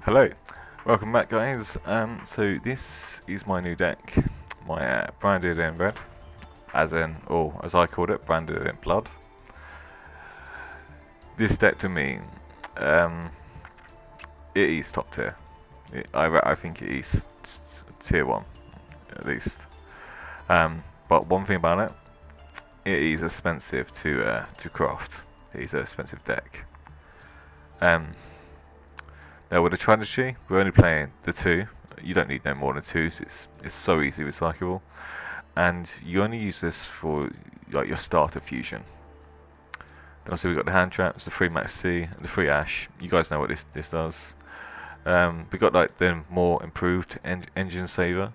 Hello, welcome back guys. So this is my new deck, my branded in red, as in, or as I called it, branded in blood. This deck to me, it is top tier. I think it is tier 1, at least. But one thing about it is expensive to craft. It is an expensive deck. Now with the strategy, we're only playing the 2. You don't need no more than 2. It's so easy recyclable, and you only use this for like your starter fusion. Then also we've got the hand traps, the free max C, and the free ash. You guys know what this does. We got like the more improved engine saver.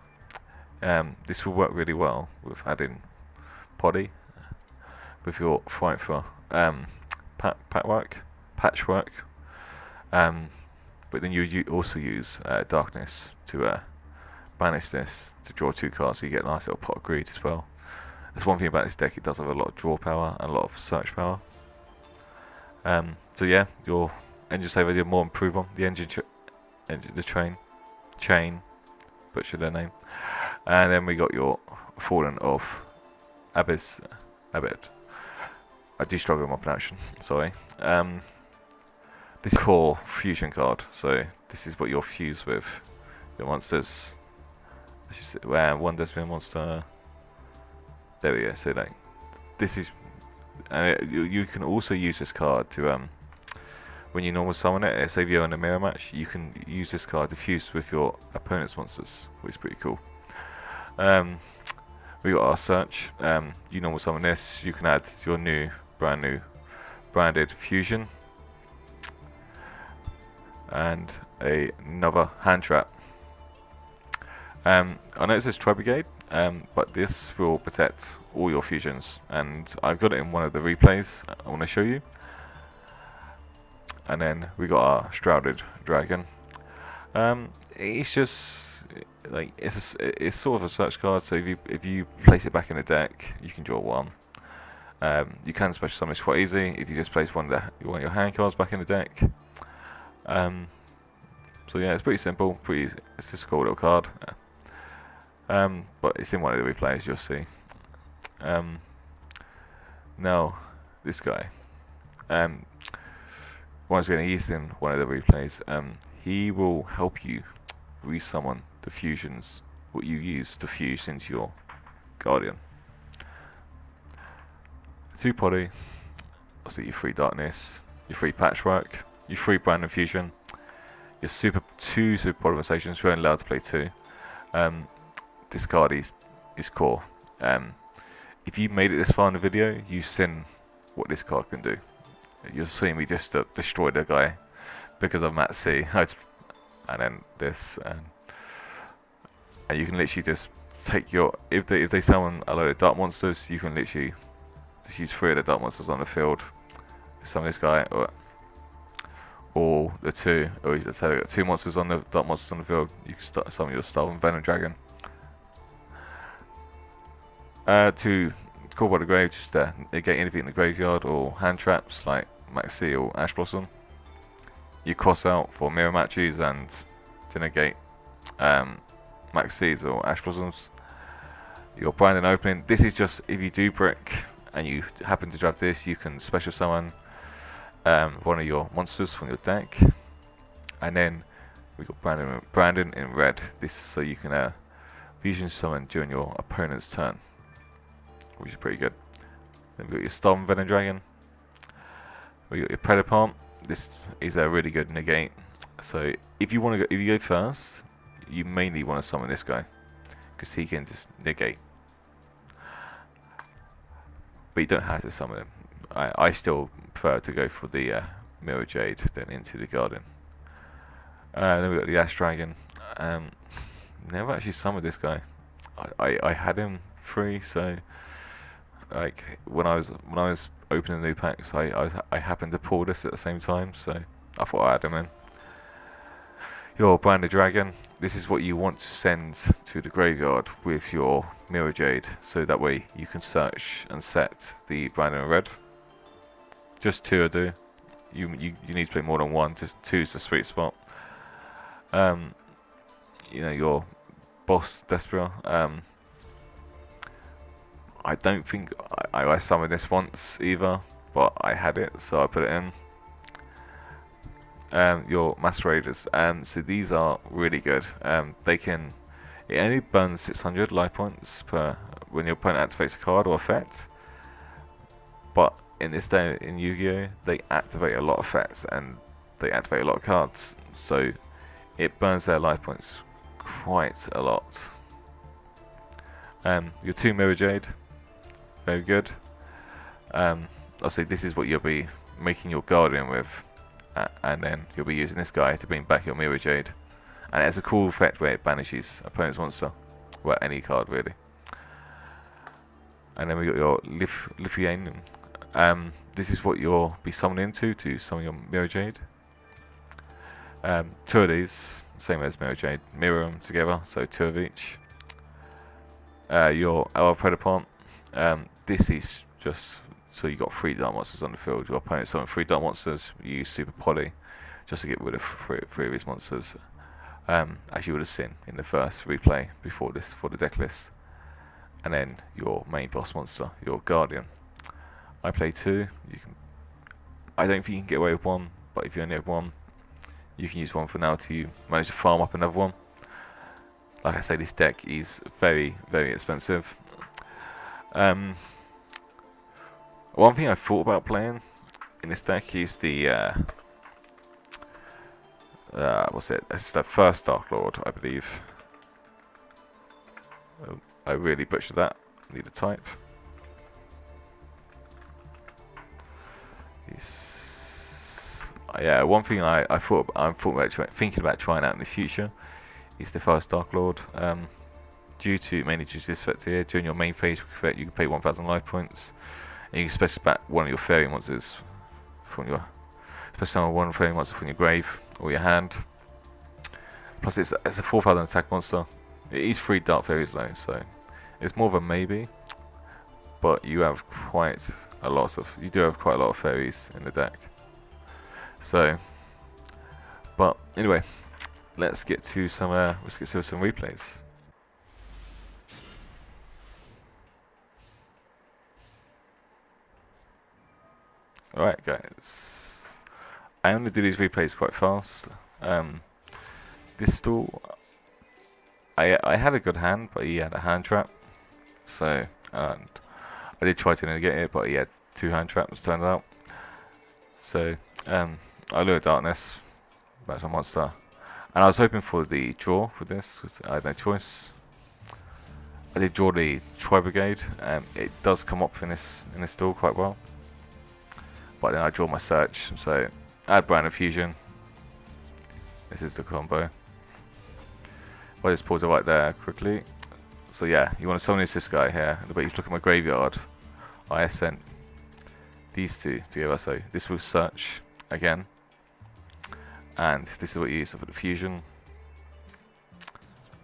This will work really well with adding poddy with your fight for patchwork. But then you also use darkness to banish this to draw 2 cards, so you get a nice little pot of greed as well. That's one thing about this deck, it does have a lot of draw power and a lot of search power. So yeah, your engine saver did more improve on the chain, butcher their name. And then we got your Fallen of Abed. I do struggle with my pronunciation, sorry. This core fusion card, so this is what you'll fuse with your monsters. One Despia monster. There we go. So like, this is, and you can also use this card to when you normal summon it. Say if you're in a mirror match, you can use this card to fuse with your opponent's monsters, which is pretty cool. We got our search. You normal summon this. You can add your brand new branded fusion. And another hand trap. I know it says Tri Brigade, but this will protect all your fusions, and I've got it in one of the replays I want to show you. And then we got our Shrouded Dragon. It's just like it's sort of a search card, so if you place it back in the deck, you can draw 1. You can special summon it quite easy if you just place one of your hand cards back in the deck. So yeah, it's pretty simple, pretty easy. It's just a cool little card. But it's in one of the replays, you'll see. Now, this guy. Once again, he's in one of the replays. He will help you resummon the fusions, what you use to fuse into your Guardian. 2 poddy, also your free darkness, your free patchwork, your free brand and fusion, your 2 super polymerizations. We're only allowed to play 2. This card is core. If you made it this far in the video, you've seen what this card can do. You'll see me just destroy the guy because of Mat C. And then this, and you can literally just take your, if they summon a load of dark monsters, you can literally just use 3 of the dark monsters on the field to summon this guy, or the 2, or let's say they've got 2 monsters on the dark monsters on the field, you can start summon your Starving Venom Dragon. To call by the grave, just negate anything in the graveyard, or hand traps like Max C or Ash Blossom. You cross out for mirror matches and to negate Max C's or Ash Blossoms. Your branding opening, this is just if you do brick and you happen to draft this, you can special summon one of your monsters from your deck. And then we got Brandon in red. This is so you can fusion summon during your opponent's turn, which is pretty good. Then we got your Starving Venom Dragon. We got your Predapont. This is a really good negate. So if you go first, you mainly want to summon this guy because he can just negate. But you don't have to summon him. I still prefer to go for the Mirror Jade than into the Garden. Then we got the Ash Dragon. Never actually summoned this guy. I had him free, so like when I was opening the new packs, I happened to pull this at the same time, so I thought I had him in. Your Branded Dragon. This is what you want to send to the graveyard with your Mirror Jade, so that way you can search and set the Brandon red. Just 2 I do. You need to play more than 1. Just 2 is the sweet spot. Um, your boss Despia. I don't think I summoned this once either, but I had it, so I put it in. Your masqueraders. So these are really good. It only burns 600 life points per when your opponent activates a card or effect. But in this day in Yu-Gi-Oh, they activate a lot of effects and they activate a lot of cards, so it burns their life points quite a lot. Your 2 Mirror Jade, very good. Obviously this is what you'll be making your Guardian with, and then you'll be using this guy to bring back your Mirror Jade. And it has a cool effect where it banishes opponent's monster, well, any card really. And then we got your Lithuanian. This is what you'll be summoning into to summon your Mirror Jade. 2 of these, same as Mirror Jade, mirror them together, so 2 of each. Your our Predapont. This is just so you got 3 dark monsters on the field. Your opponent summon 3 dark monsters. You use Super Poly just to get rid of 3 of his monsters. As you would have seen in the first replay before this, for the deck list. And then your main boss monster, your Guardian. I play 2. I don't think you can get away with 1, but if you only have 1, you can use 1 for now to manage to farm up another 1. Like I say, this deck is very, very expensive. One thing I thought about playing in this deck is the what's it? It's the first Dark Lord, I believe. I really butchered that. Need a type. Yeah, one thing I'm thinking about trying out in the future is the first Dark Lord. Mainly due to this effect here, during your main phase effect, you can pay 1,000 life points, and you can special back one of your fairy monsters from your one fairy monster from your grave or your hand. Plus, it's a 4,000 attack monster. It is 3 dark fairies though, so it's more of a maybe. But you do have quite a lot of fairies in the deck. So, but anyway, let's get to some replays. Alright guys, I only do these replays quite fast. This stall, I had a good hand, but he had a hand trap. So, and I did try to negate it, but he had 2 hand traps, turned out. So, I Lure Darkness, back to monster. And I was hoping for the draw for this, because I had no choice. I did draw the Tri Brigade, it does come up in this stall quite well. But then I draw my search, so I had Brand of Fusion. This is the combo. I just pause it right there quickly. So yeah, you want to summon this guy here, but you look at my graveyard. I sent these 2 together, so this will search again. And this is what you use for the fusion.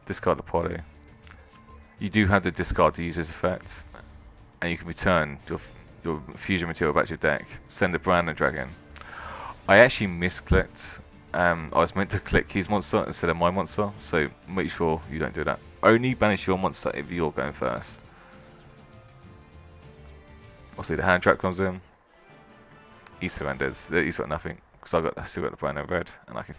Discard the poly. You do have to discard to use this effect, and you can return your fusion material back to your deck. Send a Brandon Dragon. I actually misclicked. I was meant to click his monster instead of my monster, so make sure you don't do that. Only banish your monster if you're going first. Obviously the hand trap comes in. He surrenders. He's got nothing because I still got the Brandon red, and I can.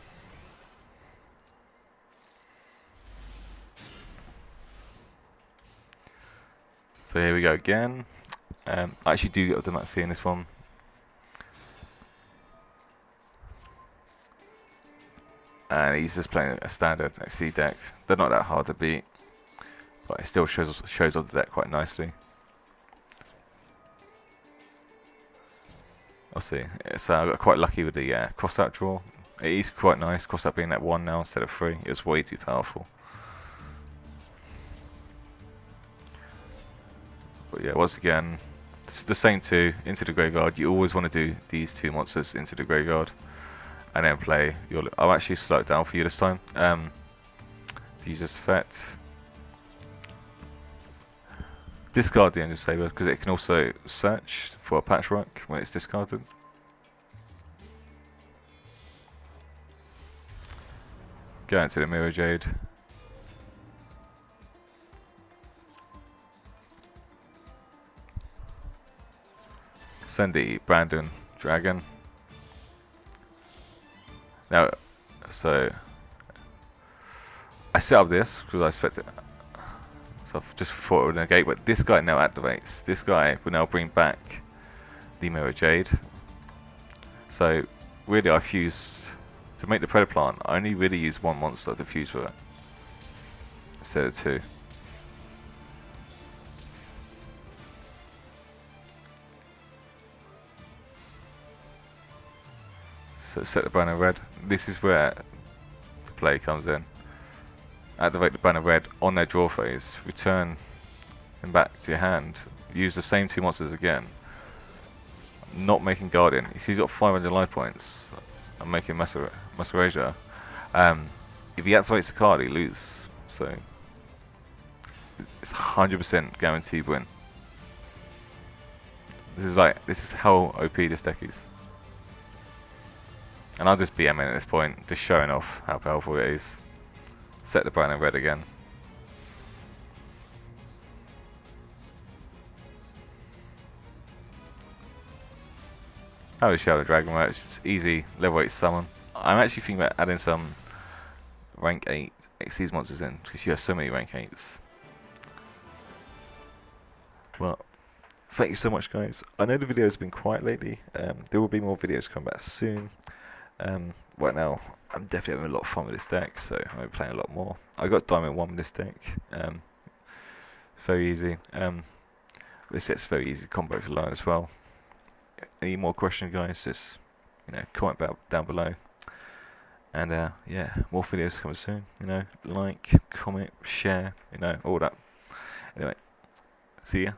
So here we go again. I actually do get the Maxi in this one. And he's just playing a standard XC deck. They're not that hard to beat, but it still shows off the deck quite nicely. I'll see. So I got quite lucky with the cross-out draw. It is quite nice, cross-out being at 1 now instead of 3. It was way too powerful. But yeah, once again, it's the same 2 into the graveyard. You always want to do these 2 monsters into the graveyard, and then play your. I'll actually slow it down for you this time. To use this effect. Discard the Angel Saber because it can also search for a patchwork when it's discarded. Go into the mirror Jade. Send the Brandon Dragon. Now, so I set up this because I expected. So I've just thought it would negate, but this guy now activates. This guy will now bring back the mirror Jade. So really, I fused to make the Predator plant. I only really used one monster to fuse with it instead of two. So set the banner red. This is where the play comes in. Activate the banner red on their draw phase. Return him back to your hand. Use the same two monsters again. Not making Guardian. He's got 500 life points. I'm making Macerasia. If he activates a card, he loses. So it's 100% guaranteed win. This is how OP this deck is. And I'll just BMing at this point, just showing off how powerful it is. Set the brown and red again. How does Shadow Dragon work? It's easy level 8 summon. I'm actually thinking about adding some rank 8 Xyz monsters in, because you have so many rank 8s. Well, thank you so much guys. I know the video has been quiet lately. There will be more videos coming back soon. Right now, I'm definitely having a lot of fun with this deck, so I'm going to be playing a lot more. I got Diamond 1 with this deck. Very easy. This set's very easy combo to learn as well. Any more questions guys, just comment down below. And yeah, more videos coming soon. Like, comment, share, all that. Anyway, see ya.